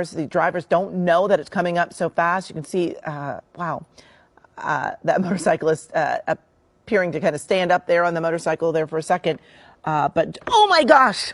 The drivers don't know that it's coming up so fast. You can see, wow, that motorcyclist appearing to kind of stand up there on the motorcycle there for a second. But oh my gosh!